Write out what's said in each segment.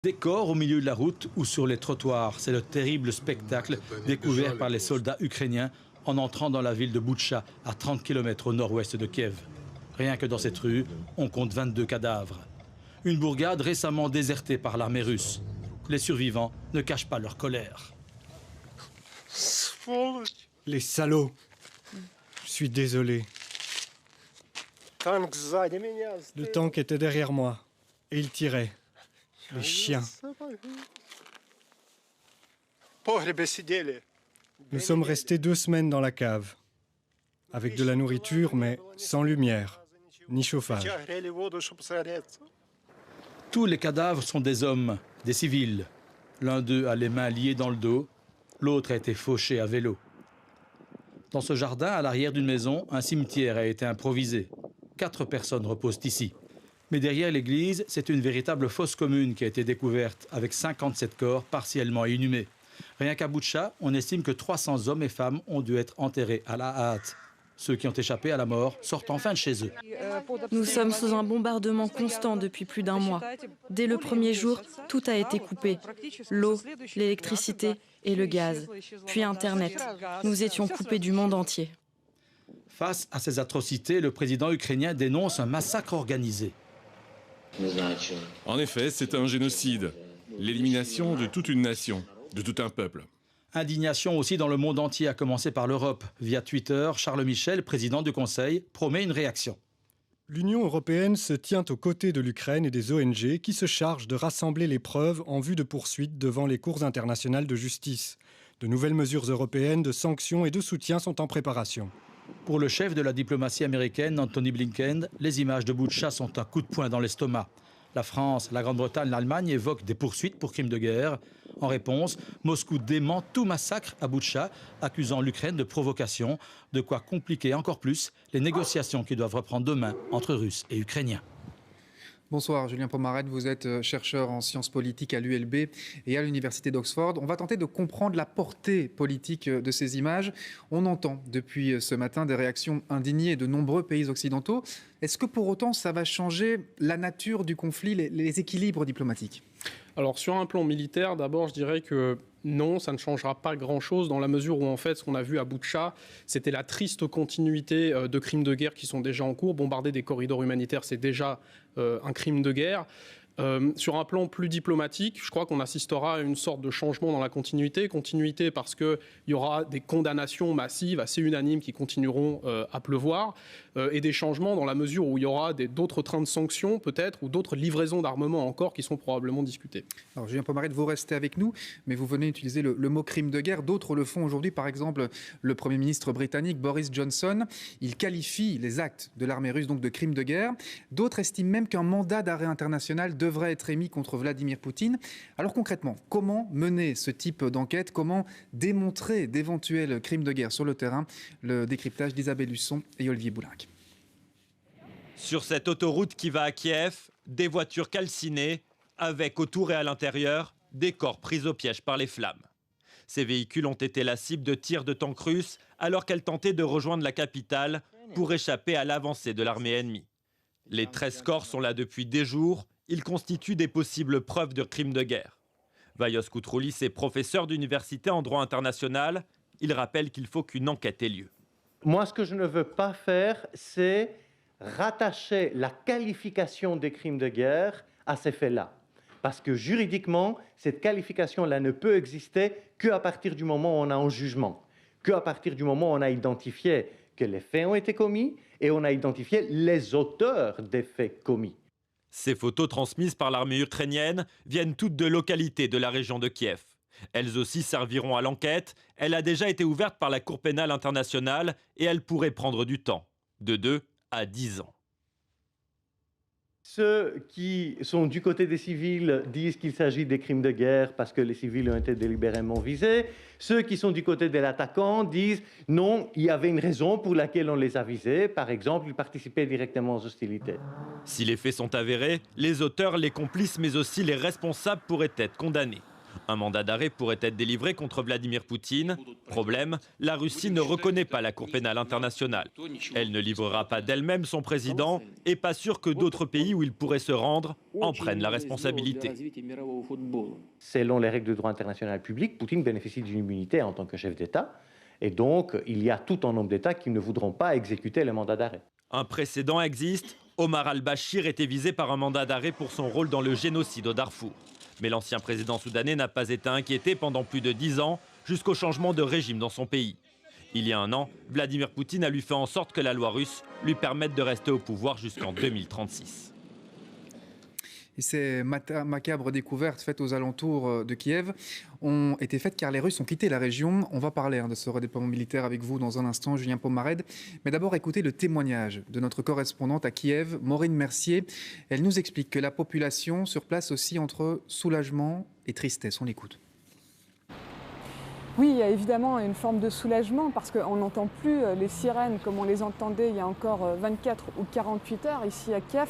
Des corps au milieu de la route ou sur les trottoirs, c'est le terrible spectacle découvert par les soldats ukrainiens en entrant dans la ville de Boutcha, à 30 km au nord-ouest de Kiev. Rien que dans cette rue, on compte 22 cadavres. Une bourgade récemment désertée par l'armée russe. Les survivants ne cachent pas leur colère. Les salauds. Je suis désolé. Le tank était derrière moi et il tirait. Les chiens. Nous sommes restés 2 semaines dans la cave, avec de la nourriture, mais sans lumière, ni chauffage. Tous les cadavres sont des hommes, des civils. L'un d'eux a les mains liées dans le dos, l'autre a été fauché à vélo. Dans ce jardin, à l'arrière d'une maison, un cimetière a été improvisé. 4 personnes reposent ici. Mais derrière l'église, c'est une véritable fosse commune qui a été découverte, avec 57 corps partiellement inhumés. Rien qu'à Boutcha, on estime que 300 hommes et femmes ont dû être enterrés à la hâte. Ceux qui ont échappé à la mort sortent enfin de chez eux. Nous sommes sous un bombardement constant depuis plus d'1 mois. Dès le premier jour, tout a été coupé. L'eau, l'électricité et le gaz. Puis Internet. Nous étions coupés du monde entier. Face à ces atrocités, le président ukrainien dénonce un massacre organisé. En effet, c'est un génocide. L'élimination de toute une nation, de tout un peuple. Indignation aussi dans le monde entier, à commencer par l'Europe. Via Twitter, Charles Michel, président du Conseil, promet une réaction. L'Union européenne se tient aux côtés de l'Ukraine et des ONG qui se chargent de rassembler les preuves en vue de poursuites devant les cours internationales de justice. De nouvelles mesures européennes de sanctions et de soutien sont en préparation. Pour le chef de la diplomatie américaine, Anthony Blinken, les images de Boutcha sont un coup de poing dans l'estomac. La France, la Grande-Bretagne, l'Allemagne évoquent des poursuites pour crimes de guerre. En réponse, Moscou dément tout massacre à Boutcha, accusant l'Ukraine de provocation, de quoi compliquer encore plus les négociations qui doivent reprendre demain entre Russes et Ukrainiens. Bonsoir Julien Pomarède, vous êtes chercheur en sciences politiques à l'ULB et à l'Université d'Oxford. On va tenter de comprendre la portée politique de ces images. On entend depuis ce matin des réactions indignées de nombreux pays occidentaux. Est-ce que pour autant ça va changer la nature du conflit, les équilibres diplomatiques ? Alors sur un plan militaire, d'abord je dirais que non, ça ne changera pas grand-chose dans la mesure où en fait ce qu'on a vu à Boutcha, c'était la triste continuité de crimes de guerre qui sont déjà en cours. Bombarder des corridors humanitaires, c'est déjà un crime de guerre. Sur un plan plus diplomatique, je crois qu'on assistera à une sorte de changement dans la continuité. Continuité parce qu'il y aura des condamnations massives, assez unanimes, qui continueront à pleuvoir, et des changements dans la mesure où il y aura d'autres trains de sanctions peut-être, ou d'autres livraisons d'armement encore qui sont probablement discutées. Alors Julien Pomarède, vous restez avec nous, mais vous venez utiliser le mot crime de guerre. D'autres le font aujourd'hui, par exemple le Premier ministre britannique Boris Johnson. Il qualifie les actes de l'armée russe donc de crimes de guerre. D'autres estiment même qu'un mandat d'arrêt international devrait être émis contre Vladimir Poutine. Alors concrètement, comment mener ce type d'enquête ? Comment démontrer d'éventuels crimes de guerre sur le terrain ? Le décryptage d'Isabelle Husson et Olivier Boulinck. Sur cette autoroute qui va à Kiev, des voitures calcinées, avec autour et à l'intérieur des corps pris au piège par les flammes. Ces véhicules ont été la cible de tirs de tanks russes alors qu'elles tentaient de rejoindre la capitale pour échapper à l'avancée de l'armée ennemie. Les 13 corps sont là depuis des jours. Ils constituent des possibles preuves de crimes de guerre. Vaios Koutroulis est professeur d'université en droit international. Il rappelle qu'il faut qu'une enquête ait lieu. Moi, ce que je ne veux pas faire, c'est rattacher la qualification des crimes de guerre à ces faits-là. Parce que juridiquement, cette qualification-là ne peut exister qu'à partir du moment où on a un jugement, qu'à partir du moment où on a identifié que les faits ont été commis et on a identifié les auteurs des faits commis. Ces photos transmises par l'armée ukrainienne viennent toutes de localités de la région de Kiev. Elles aussi serviront à l'enquête. Elle a déjà été ouverte par la Cour pénale internationale et elle pourrait prendre du temps, de 2 à 10 ans. Ceux qui sont du côté des civils disent qu'il s'agit des crimes de guerre parce que les civils ont été délibérément visés. Ceux qui sont du côté de l'attaquant disent non, il y avait une raison pour laquelle on les a visés. Par exemple, ils participaient directement aux hostilités. Si les faits sont avérés, les auteurs, les complices, mais aussi les responsables pourraient être condamnés. Un mandat d'arrêt pourrait être délivré contre Vladimir Poutine. Problème, la Russie ne reconnaît pas la Cour pénale internationale. Elle ne livrera pas d'elle-même son président et pas sûr que d'autres pays où il pourrait se rendre en prennent la responsabilité. Selon les règles de droit international public, Poutine bénéficie d'une immunité en tant que chef d'État. Et donc, il y a tout un nombre d'États qui ne voudront pas exécuter le mandat d'arrêt. Un précédent existe. Omar al-Bashir était visé par un mandat d'arrêt pour son rôle dans le génocide au Darfour. Mais l'ancien président soudanais n'a pas été inquiété pendant plus de 10 ans, jusqu'au changement de régime dans son pays. Il y a un an, Vladimir Poutine a lui fait en sorte que la loi russe lui permette de rester au pouvoir jusqu'en 2036. Et ces macabres découvertes faites aux alentours de Kiev ont été faites car les Russes ont quitté la région. On va parler de ce redéploiement militaire avec vous dans un instant, Julien Pomarède. Mais d'abord, écoutez le témoignage de notre correspondante à Kiev, Maureen Mercier. Elle nous explique que la population sur place aussi entre soulagement et tristesse. On l'écoute. Oui, il y a évidemment une forme de soulagement parce qu'on n'entend plus les sirènes comme on les entendait il y a encore 24 ou 48 heures ici à Kiev.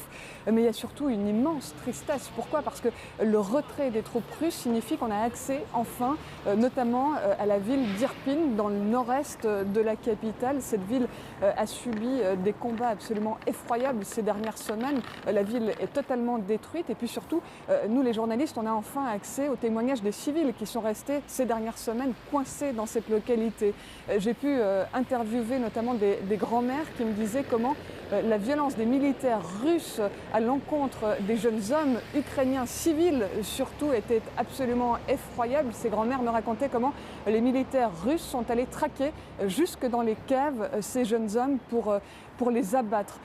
Mais il y a surtout une immense tristesse. Pourquoi ? Parce que le retrait des troupes russes signifie qu'on a accès enfin, notamment à la ville d'Irpin, dans le nord-est de la capitale. Cette ville a subi des combats absolument effroyables ces dernières semaines. La ville est totalement détruite. Et puis surtout, nous les journalistes, on a enfin accès aux témoignages des civils qui sont restés ces dernières semaines coincés dans cette localité. J'ai pu interviewer notamment des grands-mères qui me disaient comment la violence des militaires russes à l'encontre des jeunes hommes ukrainiens civils surtout était absolument effroyable. Ces grands-mères me racontaient comment les militaires russes sont allés traquer jusque dans les caves ces jeunes hommes pour les abattre.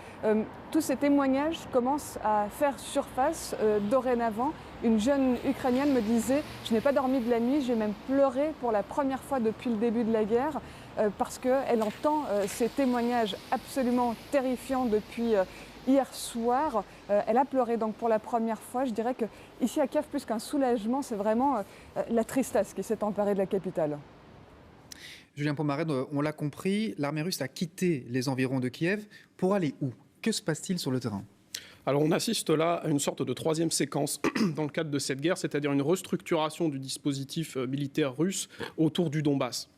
Tous ces témoignages commencent à faire surface dorénavant. Une jeune Ukrainienne me disait « Je n'ai pas dormi de la nuit, j'ai même pleuré pour la première fois depuis le début de la guerre parce qu'elle entend ces témoignages absolument terrifiants depuis hier soir. Elle a pleuré donc pour la première fois. Je dirais qu'ici à Kiev, plus qu'un soulagement, c'est vraiment la tristesse qui s'est emparée de la capitale. Julien Pomarède, on l'a compris, l'armée russe a quitté les environs de Kiev. Pour aller où ? Que se passe-t-il sur le terrain ? Alors on assiste là à une sorte de troisième séquence dans le cadre de cette guerre, c'est-à-dire une restructuration du dispositif militaire russe autour du Donbass.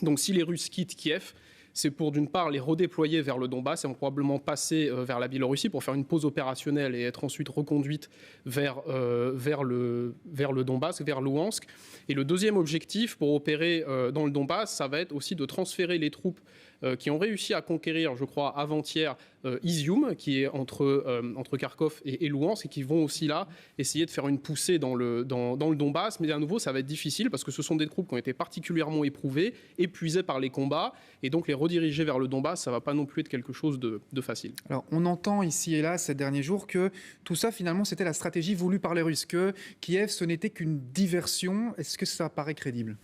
Donc si les Russes quittent Kiev, c'est pour d'une part les redéployer vers le Donbass et vont probablement passer vers la Biélorussie pour faire une pause opérationnelle et être ensuite reconduite vers le Donbass, vers Louhansk. Et le deuxième objectif pour opérer dans le Donbass, ça va être aussi de transférer les troupes qui ont réussi à conquérir, je crois, avant-hier, Izium, qui est entre Kharkov et Louhansk, et qui vont aussi là essayer de faire une poussée dans le Donbass. Mais à nouveau, ça va être difficile parce que ce sont des troupes qui ont été particulièrement éprouvées, épuisées par les combats, et donc les rediriger vers le Donbass, ça ne va pas non plus être quelque chose de facile. Alors, on entend ici et là, ces derniers jours, que tout ça, finalement, c'était la stratégie voulue par les Russes, que Kiev, ce n'était qu'une diversion. Est-ce que ça paraît crédible ?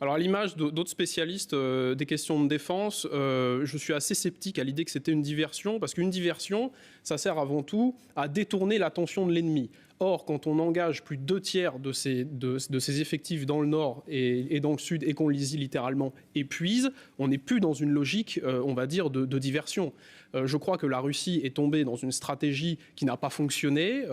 Alors à l'image d'autres spécialistes des questions de défense, je suis assez sceptique à l'idée que c'était une diversion, parce qu'une diversion, ça sert avant tout à détourner l'attention de l'ennemi. Or, quand on engage plus de 2/3 de ces effectifs dans le nord et dans le sud et qu'on les littéralement épuise, on n'est plus dans une logique, on va dire, de diversion. Je crois que la Russie est tombée dans une stratégie qui n'a pas fonctionné,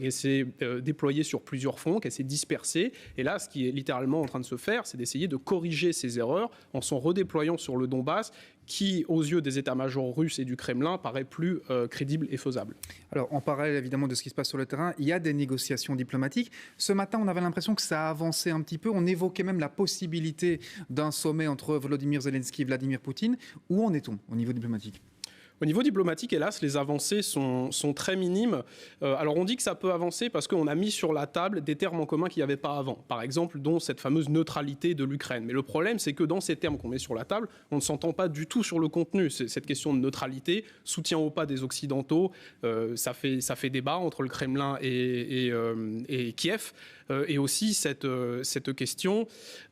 qu'elle s'est déployée sur plusieurs fronts, qu'elle s'est dispersée. Et là, ce qui est littéralement en train de se faire, c'est d'essayer de corriger ces erreurs en s'en redéployant sur le Donbass, qui, aux yeux des états-majors russes et du Kremlin, paraît plus crédible et faisable. Alors, en parallèle, évidemment, de ce qui se passe sur le terrain, il y a des négociations diplomatiques. Ce matin, on avait l'impression que ça a avancé un petit peu. On évoquait même la possibilité d'un sommet entre Volodymyr Zelensky et Vladimir Poutine. Où en est-on au niveau diplomatique ? Au niveau diplomatique, hélas, les avancées sont très minimes. Alors on dit que ça peut avancer parce qu'on a mis sur la table des termes en commun qu'il n'y avait pas avant. Par exemple, dont cette fameuse neutralité de l'Ukraine. Mais le problème, c'est que dans ces termes qu'on met sur la table, on ne s'entend pas du tout sur le contenu. Cette question de neutralité, soutien ou pas des Occidentaux, ça fait débat entre le Kremlin et Kiev. Et aussi cette question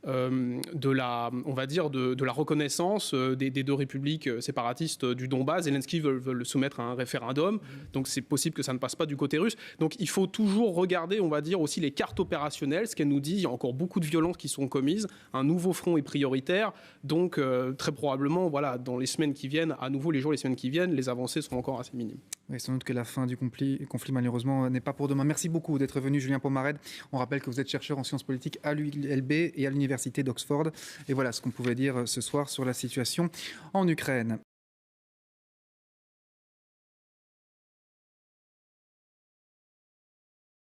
de la reconnaissance des deux républiques séparatistes du Donbass. Zelensky veut soumettre à un référendum, donc c'est possible que ça ne passe pas du côté russe. Donc il faut toujours regarder, on va dire, aussi les cartes opérationnelles, ce qu'elle nous dit, il y a encore beaucoup de violences qui sont commises, un nouveau front est prioritaire, donc très probablement, voilà, dans les semaines qui viennent, à nouveau les jours, les semaines qui viennent, les avancées seront encore assez minimes. Oui, sans doute que la fin du conflit malheureusement, n'est pas pour demain. Merci beaucoup d'être venu, Julien Pomarède. On rappelle que vous êtes chercheur en sciences politiques à l'ULB et à l'Université d'Oxford. Et voilà ce qu'on pouvait dire ce soir sur la situation en Ukraine.